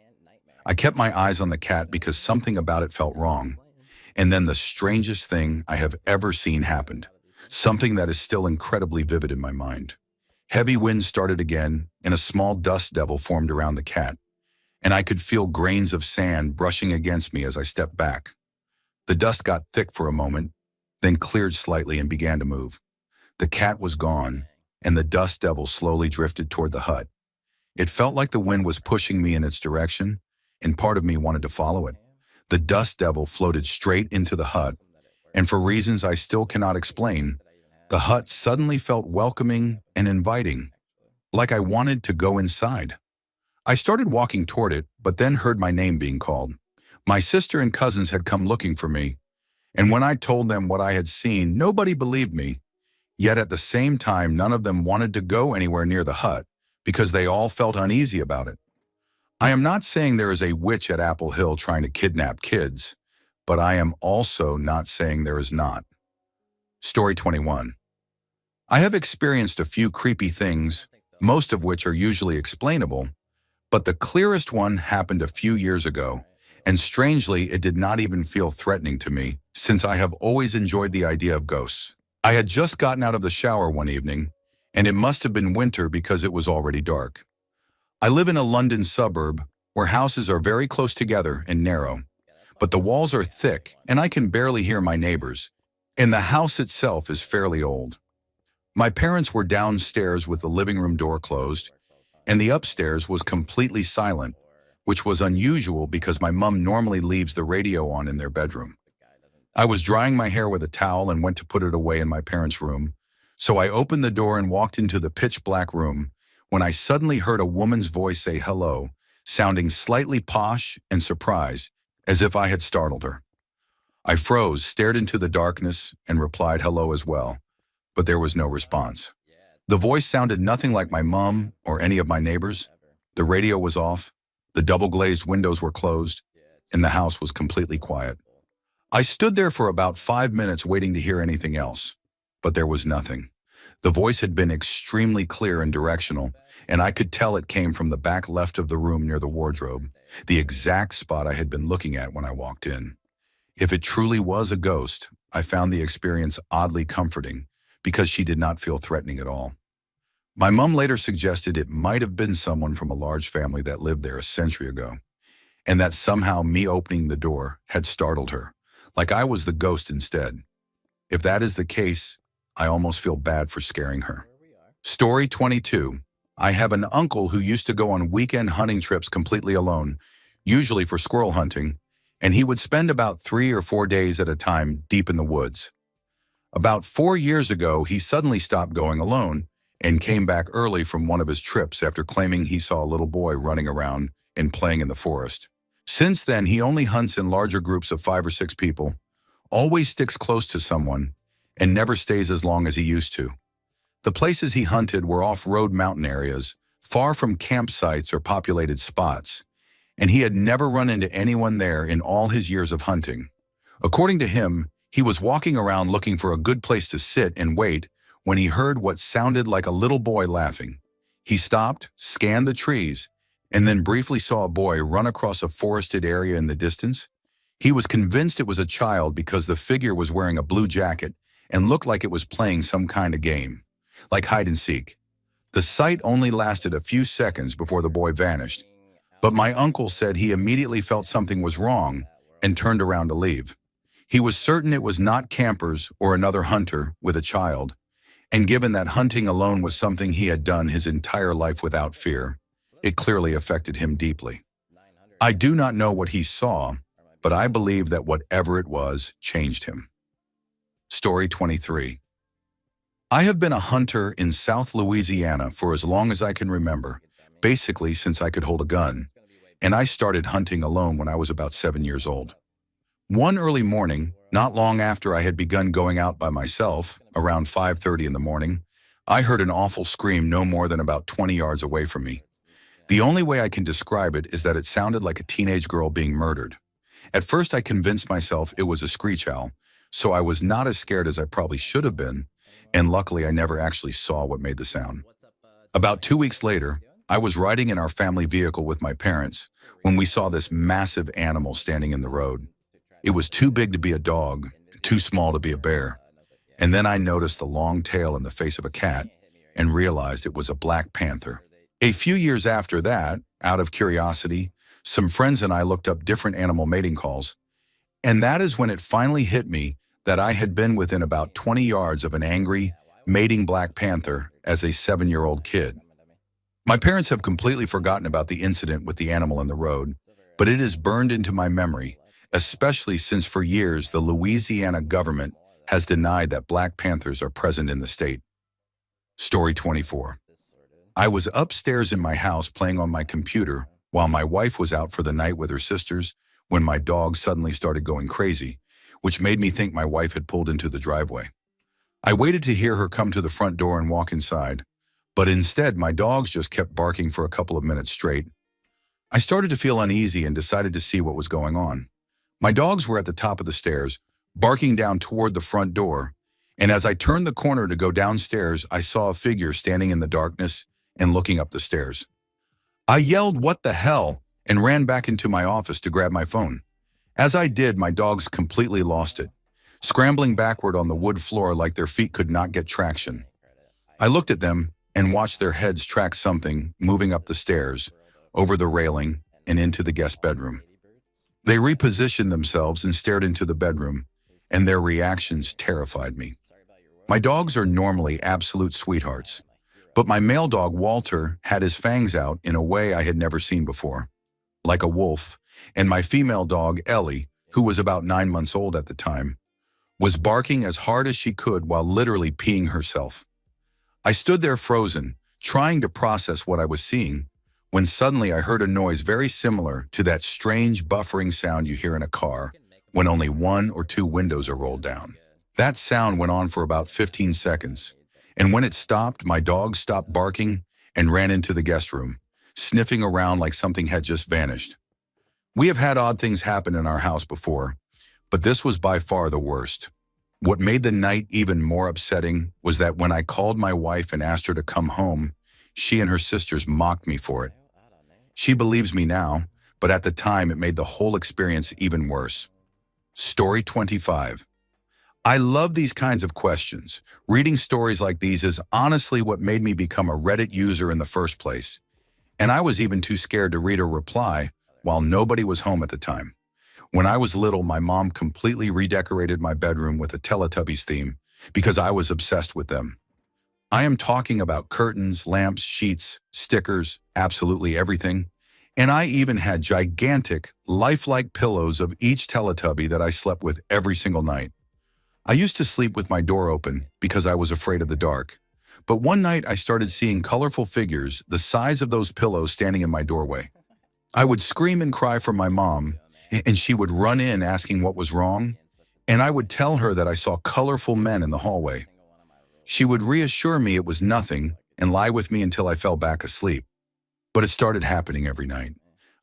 I kept my eyes on the cat because something about it felt wrong. And then the strangest thing I have ever seen happened, something that is still incredibly vivid in my mind. Heavy winds started again, and a small dust devil formed around the cat, and I could feel grains of sand brushing against me as I stepped back. The dust got thick for a moment, then cleared slightly and began to move. The cat was gone, and the dust devil slowly drifted toward the hut. It felt like the wind was pushing me in its direction, and part of me wanted to follow it. The dust devil floated straight into the hut, and for reasons I still cannot explain, the hut suddenly felt welcoming and inviting, like I wanted to go inside. I started walking toward it, but then heard my name being called. My sister and cousins had come looking for me, and when I told them what I had seen, nobody believed me. Yet at the same time, none of them wanted to go anywhere near the hut because they all felt uneasy about it. I am not saying there is a witch at Apple Hill trying to kidnap kids, but I am also not saying there is not. Story 21. I have experienced a few creepy things, most of which are usually explainable, but the clearest one happened a few years ago, and strangely, it did not even feel threatening to me, since I have always enjoyed the idea of ghosts. I had just gotten out of the shower one evening, and it must have been winter because it was already dark. I live in a London suburb where houses are very close together and narrow, but the walls are thick and I can barely hear my neighbors, and the house itself is fairly old. My parents were downstairs with the living room door closed, and the upstairs was completely silent, which was unusual because my mom normally leaves the radio on in their bedroom. I was drying my hair with a towel and went to put it away in my parents' room, so I opened the door and walked into the pitch-black room when I suddenly heard a woman's voice say hello, sounding slightly posh and surprised, as if I had startled her. I froze, stared into the darkness, and replied hello as well, but there was no response. The voice sounded nothing like my mom or any of my neighbors. The radio was off, the double-glazed windows were closed, and the house was completely quiet. I stood there for about 5 minutes waiting to hear anything else, but there was nothing. The voice had been extremely clear and directional, and I could tell it came from the back left of the room near the wardrobe, the exact spot I had been looking at when I walked in. If it truly was a ghost, I found the experience oddly comforting because she did not feel threatening at all. My mom later suggested it might have been someone from a large family that lived there a century ago, and that somehow me opening the door had startled her, like I was the ghost instead. If that is the case, I almost feel bad for scaring her. Story 22. I have an uncle who used to go on weekend hunting trips completely alone, usually for squirrel hunting, and he would spend about 3 or 4 days at a time deep in the woods. About 4 years ago, he suddenly stopped going alone and came back early from one of his trips after claiming he saw a little boy running around and playing in the forest. Since then, he only hunts in larger groups of 5 or 6 people, always sticks close to someone, and never stays as long as he used to. The places he hunted were off-road mountain areas, far from campsites or populated spots, and he had never run into anyone there in all his years of hunting. According to him, he was walking around looking for a good place to sit and wait when he heard what sounded like a little boy laughing. He stopped, scanned the trees, and then briefly saw a boy run across a forested area in the distance. He was convinced it was a child because the figure was wearing a blue jacket and looked like it was playing some kind of game, like hide and seek. The sight only lasted a few seconds before the boy vanished, but my uncle said he immediately felt something was wrong and turned around to leave. He was certain it was not campers or another hunter with a child, and given that hunting alone was something he had done his entire life without fear, it clearly affected him deeply. I do not know what he saw, but I believe that whatever it was changed him. Story 23. I have been a hunter in South Louisiana for as long as I can remember, basically since I could hold a gun, and I started hunting alone when I was about 7 years old. One early morning, not long after I had begun going out by myself, around 5:30 in the morning, I heard an awful scream no more than about 20 yards away from me. The only way I can describe it is that it sounded like a teenage girl being murdered. At first I convinced myself it was a screech owl, so I was not as scared as I probably should have been, and luckily I never actually saw what made the sound. About 2 weeks later, I was riding in our family vehicle with my parents when we saw this massive animal standing in the road. It was too big to be a dog, too small to be a bear. And then I noticed the long tail and the face of a cat and realized it was a black panther. A few years after that, out of curiosity, some friends and I looked up different animal mating calls, and that is when it finally hit me that I had been within about 20 yards of an angry, mating black panther as a 7-year-old kid. My parents have completely forgotten about the incident with the animal in the road, but it is burned into my memory, especially since for years the Louisiana government has denied that black panthers are present in the state. Story 24. I was upstairs in my house playing on my computer while my wife was out for the night with her sisters when my dog suddenly started going crazy, which made me think my wife had pulled into the driveway. I waited to hear her come to the front door and walk inside, but instead my dogs just kept barking for a couple of minutes straight. I started to feel uneasy and decided to see what was going on. My dogs were at the top of the stairs, barking down toward the front door, and as I turned the corner to go downstairs, I saw a figure standing in the darkness and looking up the stairs. I yelled, "What the hell?" and ran back into my office to grab my phone. As I did, my dogs completely lost it, scrambling backward on the wood floor like their feet could not get traction. I looked at them and watched their heads track something moving up the stairs, over the railing, and into the guest bedroom. They repositioned themselves and stared into the bedroom, and their reactions terrified me. My dogs are normally absolute sweethearts, but my male dog, Walter, had his fangs out in a way I had never seen before, like a wolf, and my female dog, Ellie, who was about 9 months old at the time, was barking as hard as she could while literally peeing herself. I stood there frozen, trying to process what I was seeing, when suddenly I heard a noise very similar to that strange buffering sound you hear in a car when only 1 or 2 windows are rolled down. That sound went on for about 15 seconds, and when it stopped, my dog stopped barking and ran into the guest room, sniffing around like something had just vanished. We have had odd things happen in our house before, but this was by far the worst. What made the night even more upsetting was that when I called my wife and asked her to come home, she and her sisters mocked me for it. She believes me now, but at the time it made the whole experience even worse. Story 25. I love these kinds of questions. Reading stories like these is honestly what made me become a Reddit user in the first place. And I was even too scared to read or reply while nobody was home at the time. When I was little, my mom completely redecorated my bedroom with a Teletubbies theme because I was obsessed with them. I am talking about curtains, lamps, sheets, stickers, absolutely everything. And I even had gigantic, lifelike pillows of each Teletubby that I slept with every single night. I used to sleep with my door open because I was afraid of the dark. But one night I started seeing colorful figures the size of those pillows standing in my doorway. I would scream and cry for my mom, and she would run in asking what was wrong, and I would tell her that I saw colorful men in the hallway. She would reassure me it was nothing and lie with me until I fell back asleep. But it started happening every night.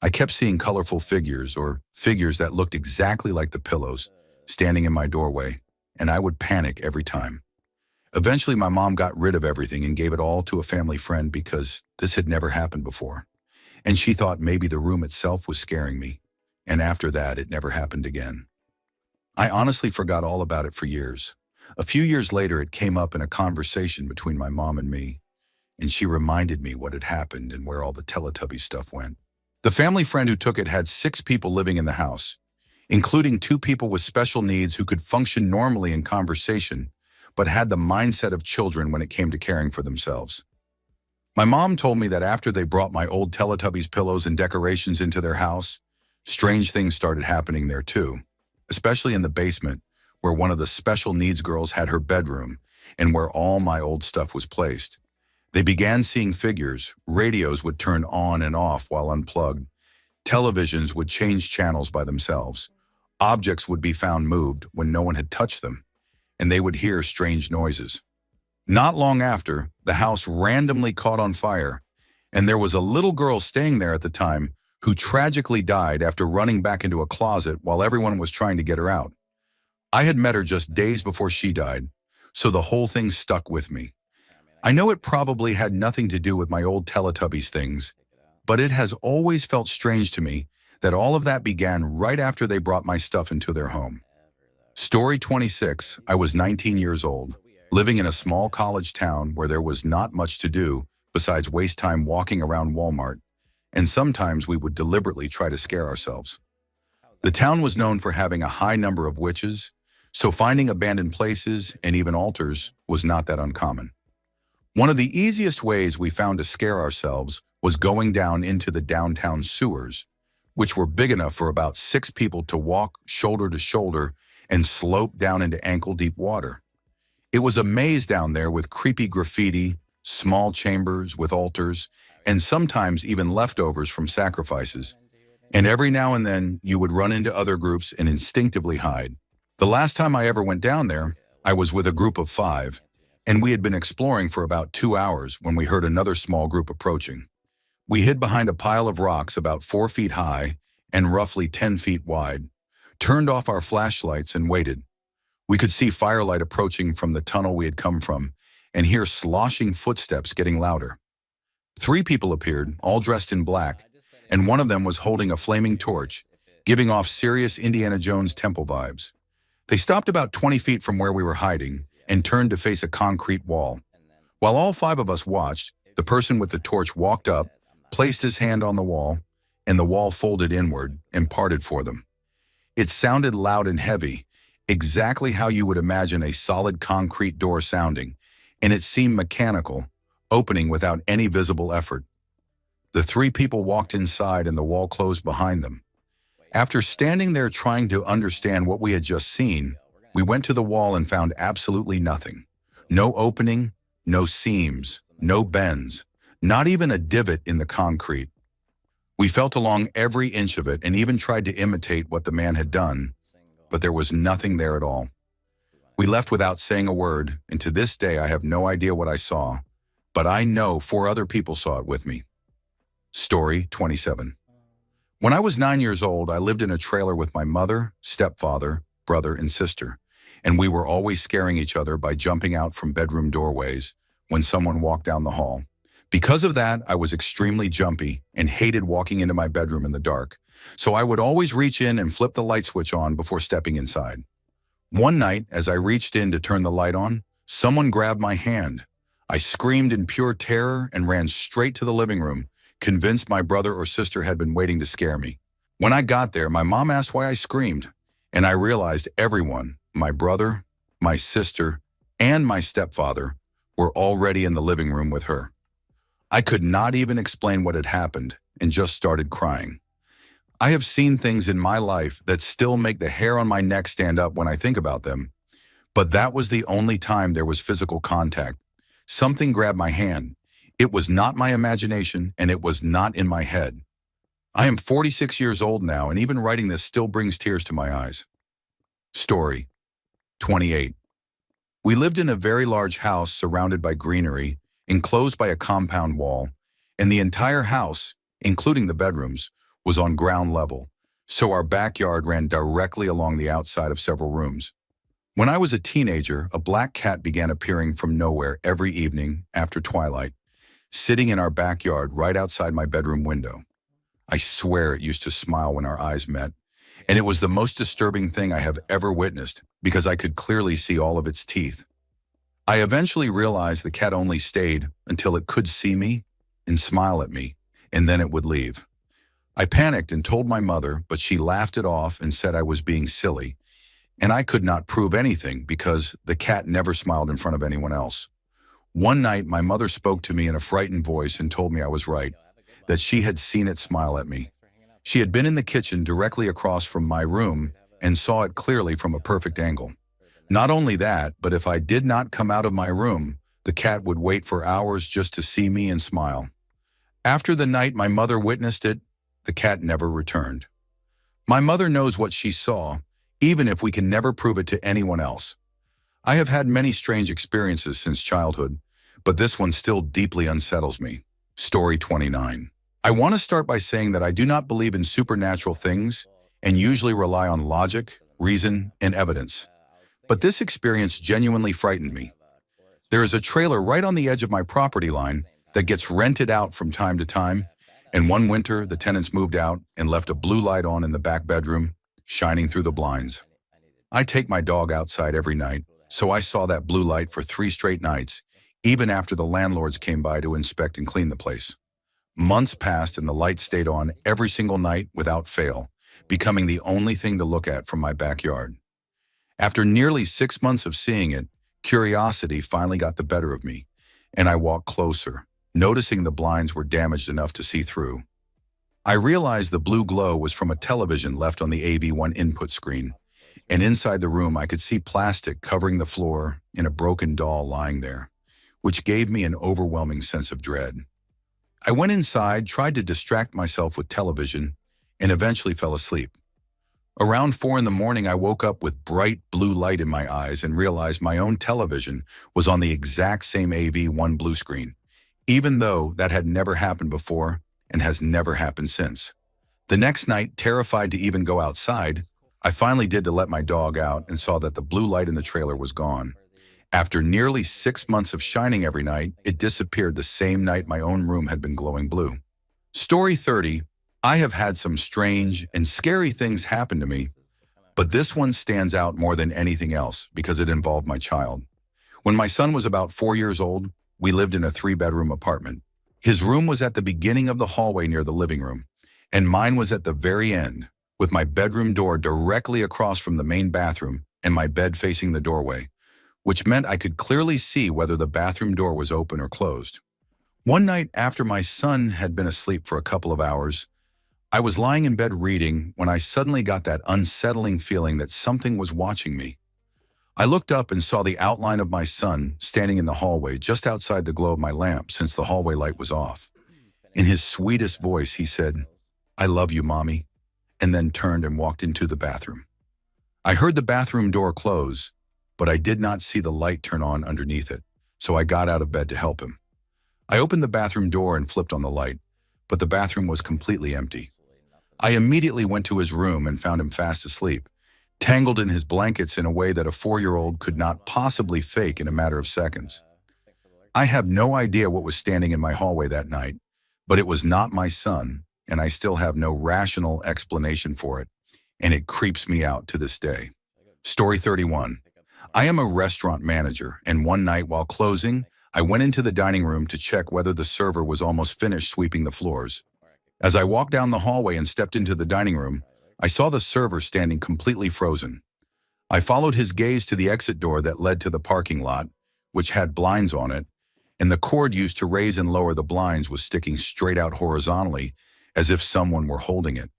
I kept seeing colorful figures, or figures that looked exactly like the pillows, standing in my doorway, and I would panic every time. Eventually, my mom got rid of everything and gave it all to a family friend because this had never happened before. And she thought maybe the room itself was scaring me. And after that, it never happened again. I honestly forgot all about it for years. A few years later, it came up in a conversation between my mom and me, and she reminded me what had happened and where all the Teletubby stuff went. The family friend who took it had 6 people living in the house, including 2 people with special needs who could function normally in conversation, but had the mindset of children when it came to caring for themselves. My mom told me that after they brought my old Teletubbies pillows and decorations into their house, strange things started happening there too, especially in the basement, where one of the special needs girls had her bedroom and where all my old stuff was placed. They began seeing figures, radios would turn on and off while unplugged, televisions would change channels by themselves. Objects would be found moved when no one had touched them, and they would hear strange noises. Not long after, the house randomly caught on fire, and there was a little girl staying there at the time who tragically died after running back into a closet while everyone was trying to get her out. I had met her just days before she died, so the whole thing stuck with me. I know it probably had nothing to do with my old Teletubbies things, but it has always felt strange to me that all of that began right after they brought my stuff into their home. Story 26, I was 19 years old, living in a small college town where there was not much to do besides waste time walking around Walmart, and sometimes we would deliberately try to scare ourselves. The town was known for having a high number of witches, so finding abandoned places and even altars was not that uncommon. One of the easiest ways we found to scare ourselves was going down into the downtown sewers, which were big enough for about 6 people to walk shoulder to shoulder and slope down into ankle-deep water. It was a maze down there with creepy graffiti, small chambers with altars, and sometimes even leftovers from sacrifices. And every now and then, you would run into other groups and instinctively hide. The last time I ever went down there, I was with a group of 5, and we had been exploring for about 2 hours when we heard another small group approaching. We hid behind a pile of rocks about 4 feet high and roughly 10 feet wide, turned off our flashlights and waited. We could see firelight approaching from the tunnel we had come from and hear sloshing footsteps getting louder. 3 people appeared, all dressed in black, and one of them was holding a flaming torch, giving off serious Indiana Jones temple vibes. They stopped about 20 feet from where we were hiding and turned to face a concrete wall. While all 5 of us watched, the person with the torch walked up, placed his hand on the wall, and the wall folded inward and parted for them. It sounded loud and heavy, exactly how you would imagine a solid concrete door sounding, and it seemed mechanical, opening without any visible effort. The 3 people walked inside and the wall closed behind them. After standing there trying to understand what we had just seen, we went to the wall and found absolutely nothing. No opening, no seams, no bends, not even a divot in the concrete. We felt along every inch of it and even tried to imitate what the man had done, but there was nothing there at all. We left without saying a word, and to this day I have no idea what I saw, but I know 4 other people saw it with me. Story 27. When I was 9 years old, I lived in a trailer with my mother, stepfather, brother, and sister, and we were always scaring each other by jumping out from bedroom doorways when someone walked down the hall. Because of that, I was extremely jumpy and hated walking into my bedroom in the dark, so I would always reach in and flip the light switch on before stepping inside. One night, as I reached in to turn the light on, someone grabbed my hand. I screamed in pure terror and ran straight to the living room, convinced my brother or sister had been waiting to scare me. When I got there, my mom asked why I screamed, and I realized everyone, my brother, my sister, and my stepfather, were already in the living room with her. I could not even explain what had happened and just started crying. I have seen things in my life that still make the hair on my neck stand up when I think about them, but that was the only time there was physical contact. Something grabbed my hand. It was not my imagination, and it was not in my head. I am 46 years old now, and even writing this still brings tears to my eyes. Story 28. We lived in a very large house surrounded by greenery, enclosed by a compound wall, and the entire house, including the bedrooms, was on ground level, so our backyard ran directly along the outside of several rooms. When I was a teenager, a black cat began appearing from nowhere every evening after twilight, sitting in our backyard right outside my bedroom window. I swear it used to smile when our eyes met, and it was the most disturbing thing I have ever witnessed because I could clearly see all of its teeth. I eventually realized the cat only stayed until it could see me and smile at me, and then it would leave. I panicked and told my mother, but she laughed it off and said I was being silly, and I could not prove anything because the cat never smiled in front of anyone else. One night, my mother spoke to me in a frightened voice and told me I was right, that she had seen it smile at me. She had been in the kitchen directly across from my room and saw it clearly from a perfect angle. Not only that, but if I did not come out of my room, the cat would wait for hours just to see me and smile. After the night my mother witnessed it, the cat never returned. My mother knows what she saw, even if we can never prove it to anyone else. I have had many strange experiences since childhood, but this one still deeply unsettles me. Story 29. I want to start by saying that I do not believe in supernatural things and usually rely on logic, reason, and evidence. But this experience genuinely frightened me. There is a trailer right on the edge of my property line that gets rented out from time to time, and one winter the tenants moved out and left a blue light on in the back bedroom, shining through the blinds. I take my dog outside every night, so I saw that blue light for 3 straight nights, even after the landlords came by to inspect and clean the place. Months passed and the light stayed on every single night without fail, becoming the only thing to look at from my backyard. After nearly 6 months of seeing it, curiosity finally got the better of me, and I walked closer, noticing the blinds were damaged enough to see through. I realized the blue glow was from a television left on the AV1 input screen, and inside the room I could see plastic covering the floor and a broken doll lying there, which gave me an overwhelming sense of dread. I went inside, tried to distract myself with television, and eventually fell asleep. Around 4 in the morning, I woke up with bright blue light in my eyes and realized my own television was on the exact same AV1 blue screen, even though that had never happened before and has never happened since. The next night, terrified to even go outside, I finally did to let my dog out and saw that the blue light in the trailer was gone. After nearly 6 months of shining every night, it disappeared the same night my own room had been glowing blue. Story 30. I have had some strange and scary things happen to me, but this one stands out more than anything else because it involved my child. When my son was about 4 years old, we lived in a 3-bedroom apartment. His room was at the beginning of the hallway near the living room, and mine was at the very end, with my bedroom door directly across from the main bathroom and my bed facing the doorway, which meant I could clearly see whether the bathroom door was open or closed. One night after my son had been asleep for a couple of hours, I was lying in bed reading when I suddenly got that unsettling feeling that something was watching me. I looked up and saw the outline of my son standing in the hallway just outside the glow of my lamp since the hallway light was off. In his sweetest voice, he said, "I love you, Mommy," and then turned and walked into the bathroom. I heard the bathroom door close, but I did not see the light turn on underneath it, so I got out of bed to help him. I opened the bathroom door and flipped on the light, but the bathroom was completely empty. I immediately went to his room and found him fast asleep, tangled in his blankets in a way that a 4-year-old could not possibly fake in a matter of seconds. I have no idea what was standing in my hallway that night, but it was not my son, and I still have no rational explanation for it, and it creeps me out to this day. Story 31. I am a restaurant manager, and one night while closing, I went into the dining room to check whether the server was almost finished sweeping the floors. As I walked down the hallway and stepped into the dining room, I saw the server standing completely frozen. I followed his gaze to the exit door that led to the parking lot, which had blinds on it, and the cord used to raise and lower the blinds was sticking straight out horizontally, as if someone were holding it.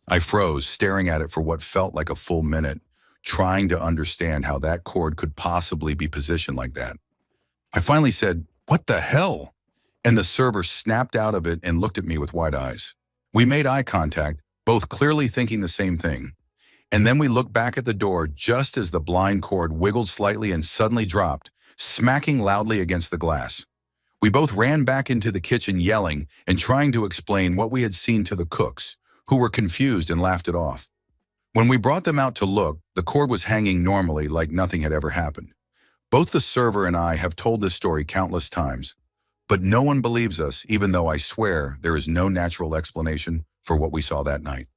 I froze, staring at it for what felt like a full minute, trying to understand how that cord could possibly be positioned like that. I finally said, "What the hell?" And the server snapped out of it and looked at me with wide eyes. We made eye contact, both clearly thinking the same thing. And then we looked back at the door just as the blind cord wiggled slightly and suddenly dropped, smacking loudly against the glass. We both ran back into the kitchen yelling and trying to explain what we had seen to the cooks, who were confused and laughed it off. When we brought them out to look, the cord was hanging normally like nothing had ever happened. Both the server and I have told this story countless times, but no one believes us, even though I swear there is no natural explanation for what we saw that night.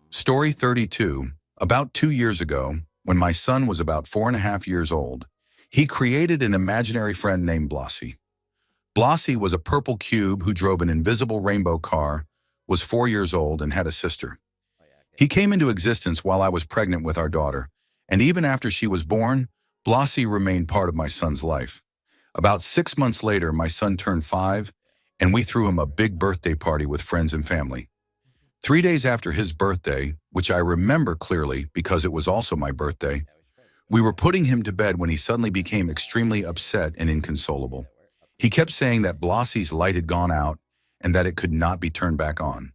Story 32. About 2 years ago, when my son was about 4.5 years old, he created an imaginary friend named Blossie. Blossie was a purple cube who drove an invisible rainbow car, was 4 years old, and had a sister. He came into existence while I was pregnant with our daughter, and even after she was born, Blossie remained part of my son's life. About 6 months later, my son turned 5, and we threw him a big birthday party with friends and family. 3 days after his birthday, which I remember clearly because it was also my birthday, we were putting him to bed when he suddenly became extremely upset and inconsolable. He kept saying that Blossie's light had gone out and that it could not be turned back on.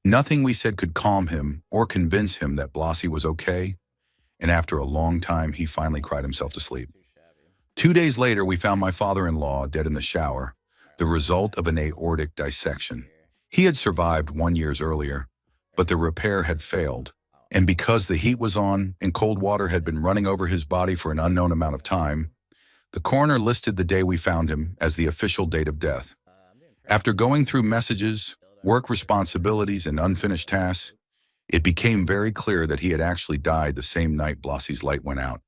Nothing we said could calm him or convince him that Blossie was okay, and after a long time, he finally cried himself to sleep. 2 days later, we found my father-in-law dead in the shower, the result of an aortic dissection. He had survived 1 year earlier, but the repair had failed. And because the heat was on and cold water had been running over his body for an unknown amount of time, the coroner listed the day we found him as the official date of death. After going through messages, work responsibilities, and unfinished tasks, it became very clear that he had actually died the same night Blossie's light went out.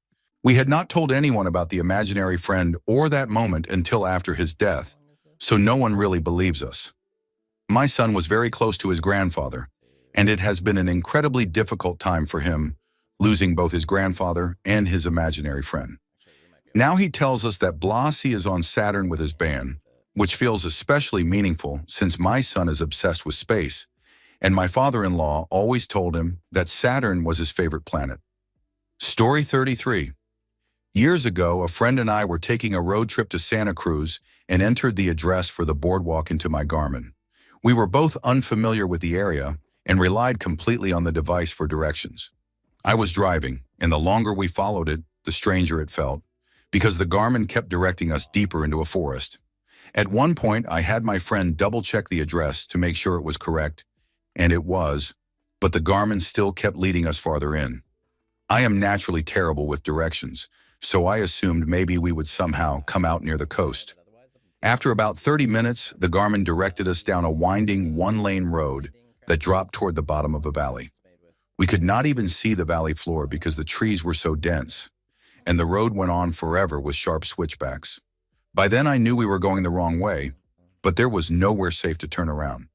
We had not told anyone about the imaginary friend or that moment until after his death, so no one really believes us. My son was very close to his grandfather, and it has been an incredibly difficult time for him, losing both his grandfather and his imaginary friend. Now he tells us that Blossie is on Saturn with his band, which feels especially meaningful since my son is obsessed with space, and my father-in-law always told him that Saturn was his favorite planet. Story 33. Years ago, a friend and I were taking a road trip to Santa Cruz and entered the address for the boardwalk into my Garmin. We were both unfamiliar with the area and relied completely on the device for directions. I was driving, and the longer we followed it, the stranger it felt, because the Garmin kept directing us deeper into a forest. At one point, I had my friend double-check the address to make sure it was correct, and it was, but the Garmin still kept leading us farther in. I am naturally terrible with directions, so I assumed maybe we would somehow come out near the coast. After about 30 minutes, the Garmin directed us down a winding one-lane road that dropped toward the bottom of a valley. We could not even see the valley floor because the trees were so dense, and the road went on forever with sharp switchbacks. By then I knew we were going the wrong way, but there was nowhere safe to turn around.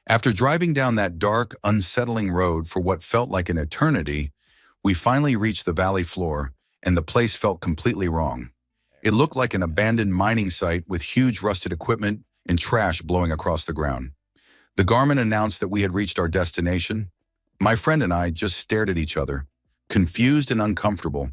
After driving down that dark, unsettling road for what felt like an eternity, we finally reached the valley floor, and the place felt completely wrong. It looked like an abandoned mining site with huge rusted equipment and trash blowing across the ground. The Garmin announced that we had reached our destination. My friend and I just stared at each other, confused and uncomfortable,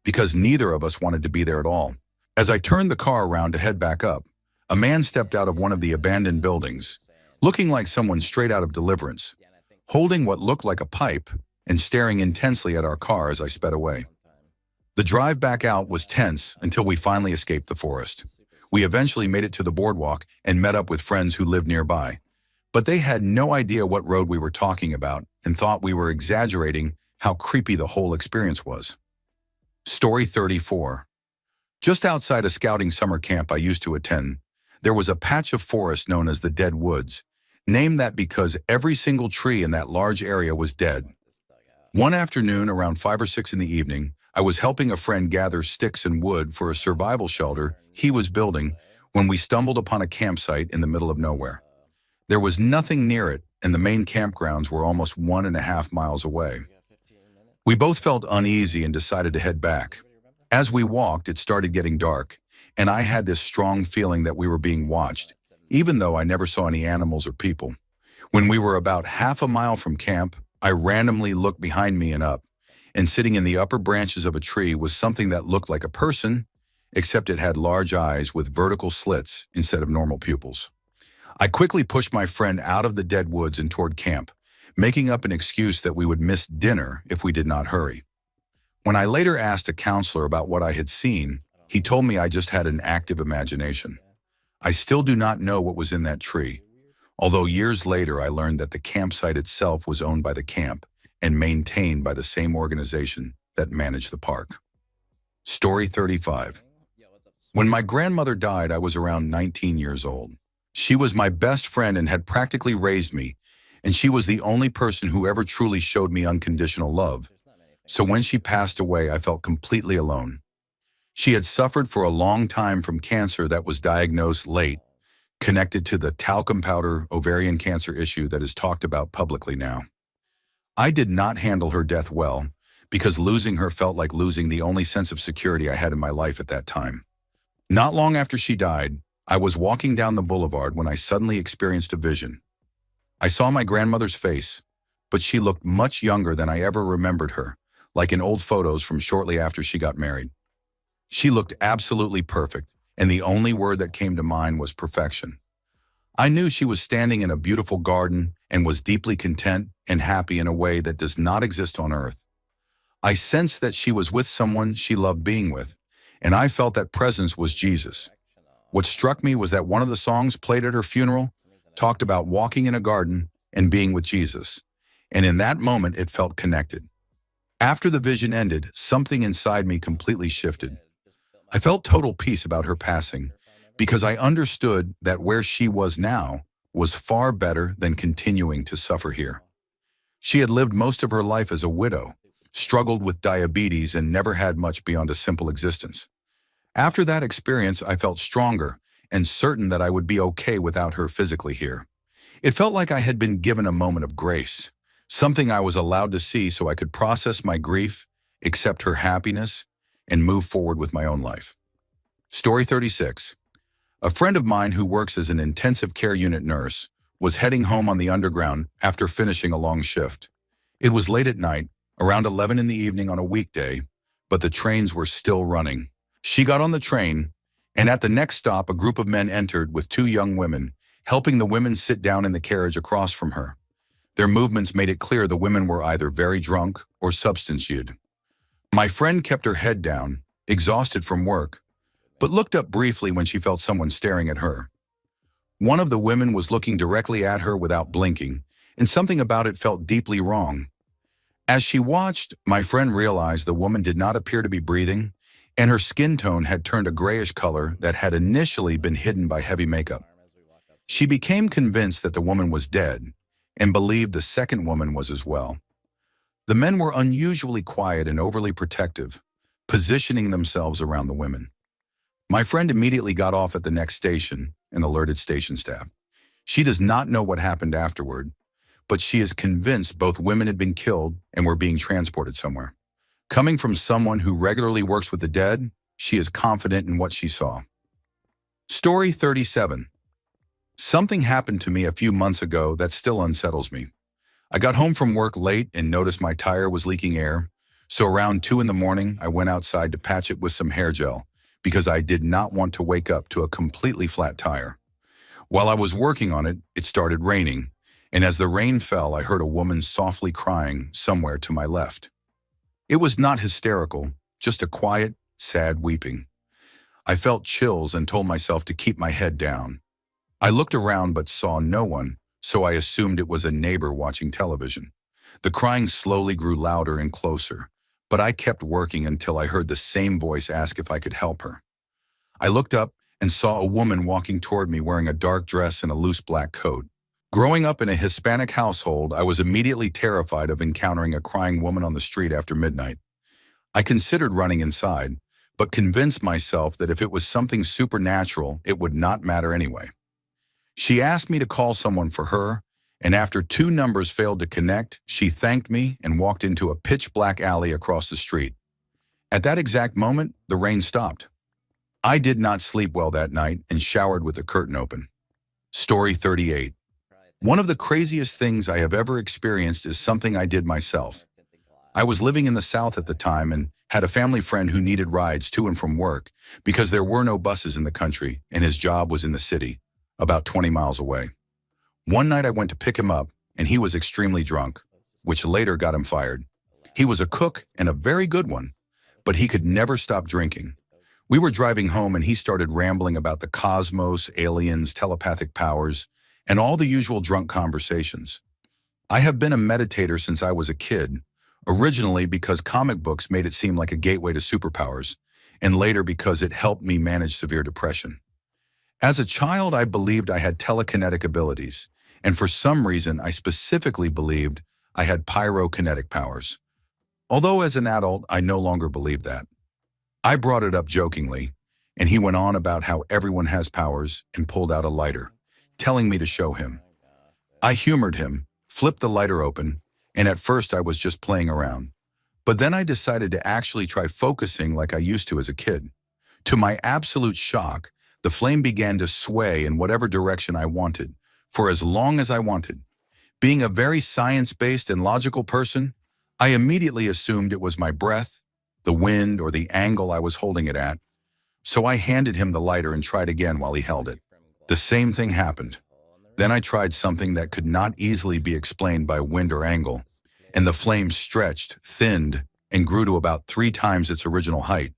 because neither of us wanted to be there at all. As I turned the car around to head back up, a man stepped out of one of the abandoned buildings, looking like someone straight out of Deliverance, holding what looked like a pipe and staring intensely at our car as I sped away. The drive back out was tense until we finally escaped the forest. We eventually made it to the boardwalk and met up with friends who lived nearby, but they had no idea what road we were talking about and thought we were exaggerating how creepy the whole experience was. Story 34. Just outside a scouting summer camp I used to attend, there was a patch of forest known as the Dead Woods, named that because every single tree in that large area was dead. One afternoon around 5 or 6 in the evening, I was helping a friend gather sticks and wood for a survival shelter he was building when we stumbled upon a campsite in the middle of nowhere. There was nothing near it, and the main campgrounds were almost 1.5 miles away. We both felt uneasy and decided to head back. As we walked, it started getting dark, and I had this strong feeling that we were being watched, even though I never saw any animals or people. When we were about half a mile from camp, I randomly looked behind me and up, and sitting in the upper branches of a tree was something that looked like a person, except it had large eyes with vertical slits instead of normal pupils. I quickly pushed my friend out of the dead woods and toward camp, making up an excuse that we would miss dinner if we did not hurry. When I later asked a counselor about what I had seen, he told me I just had an active imagination. I still do not know what was in that tree, although years later I learned that the campsite itself was owned by the camp and maintained by the same organization that managed the park. Story 35. When my grandmother died, I was around 19 years old. She was my best friend and had practically raised me, and she was the only person who ever truly showed me unconditional love. So when she passed away, I felt completely alone. She had suffered for a long time from cancer that was diagnosed late, connected to the talcum powder ovarian cancer issue that is talked about publicly now. I did not handle her death well, because losing her felt like losing the only sense of security I had in my life at that time. Not long after she died, I was walking down the boulevard when I suddenly experienced a vision. I saw my grandmother's face, but she looked much younger than I ever remembered her, like in old photos from shortly after she got married. She looked absolutely perfect, and the only word that came to mind was perfection. I knew she was standing in a beautiful garden and was deeply content and happy in a way that does not exist on earth. I sensed that she was with someone she loved being with, and I felt that presence was Jesus. What struck me was that one of the songs played at her funeral talked about walking in a garden and being with Jesus. And in that moment, it felt connected. After the vision ended, something inside me completely shifted. I felt total peace about her passing because I understood that where she was now was far better than continuing to suffer here. She had lived most of her life as a widow, struggled with diabetes, and never had much beyond a simple existence. After that experience, I felt stronger and certain that I would be okay without her physically here. It felt like I had been given a moment of grace, something I was allowed to see so I could process my grief, accept her happiness, and move forward with my own life. Story 36. A friend of mine who works as an intensive care unit nurse was heading home on the underground after finishing a long shift. It was late at night, around 11 in the evening on a weekday, but the trains were still running. She got on the train, and at the next stop, a group of men entered with two young women, helping the women sit down in the carriage across from her. Their movements made it clear the women were either very drunk or substance used. My friend kept her head down, exhausted from work, but looked up briefly when she felt someone staring at her. One of the women was looking directly at her without blinking, and something about it felt deeply wrong. As she watched, my friend realized the woman did not appear to be breathing, and her skin tone had turned a grayish color that had initially been hidden by heavy makeup. She became convinced that the woman was dead, and believed the second woman was as well. The men were unusually quiet and overly protective, positioning themselves around the women. My friend immediately got off at the next station and alerted station staff. She does not know what happened afterward, but she is convinced both women had been killed and were being transported somewhere. Coming from someone who regularly works with the dead, she is confident in what she saw. Story 37. Something happened to me a few months ago that still unsettles me. I got home from work late and noticed my tire was leaking air, so around 2 in the morning, I went outside to patch it with some hair gel because I did not want to wake up to a completely flat tire. While I was working on it, it started raining, and as the rain fell, I heard a woman softly crying somewhere to my left. It was not hysterical, just a quiet, sad weeping. I felt chills and told myself to keep my head down. I looked around but saw no one, so I assumed it was a neighbor watching television. The crying slowly grew louder and closer, but I kept working until I heard the same voice ask if I could help her. I looked up and saw a woman walking toward me wearing a dark dress and a loose black coat. Growing up in a Hispanic household, I was immediately terrified of encountering a crying woman on the street after midnight. I considered running inside, but convinced myself that if it was something supernatural, it would not matter anyway. She asked me to call someone for her, and after 2 numbers failed to connect, she thanked me and walked into a pitch-black alley across the street. At that exact moment, the rain stopped. I did not sleep well that night and showered with the curtain open. Story 38. One of the craziest things I have ever experienced is something I did myself. I was living in the South at the time and had a family friend who needed rides to and from work because there were no buses in the country and his job was in the city, about 20 miles away. One night I went to pick him up and he was extremely drunk, which later got him fired. He was a cook and a very good one, but he could never stop drinking. We were driving home and he started rambling about the cosmos, aliens, telepathic powers, and all the usual drunk conversations. I have been a meditator since I was a kid, originally because comic books made it seem like a gateway to superpowers, and later because it helped me manage severe depression. As a child, I believed I had telekinetic abilities, and for some reason, I specifically believed I had pyrokinetic powers. Although as an adult, I no longer believe that. I brought it up jokingly, and he went on about how everyone has powers and pulled out a lighter, telling me to show him. I humored him, flipped the lighter open, and at first I was just playing around. But then I decided to actually try focusing like I used to as a kid. To my absolute shock, the flame began to sway in whatever direction I wanted, for as long as I wanted. Being a very science-based and logical person, I immediately assumed it was my breath, the wind, or the angle I was holding it at. So I handed him the lighter and tried again while he held it. The same thing happened. Then I tried something that could not easily be explained by wind or angle, and the flame stretched, thinned, and grew to about 3 times its original height.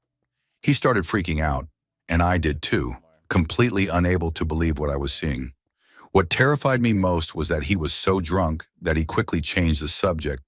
He started freaking out, and I did too, completely unable to believe what I was seeing. What terrified me most was that he was so drunk that he quickly changed the subject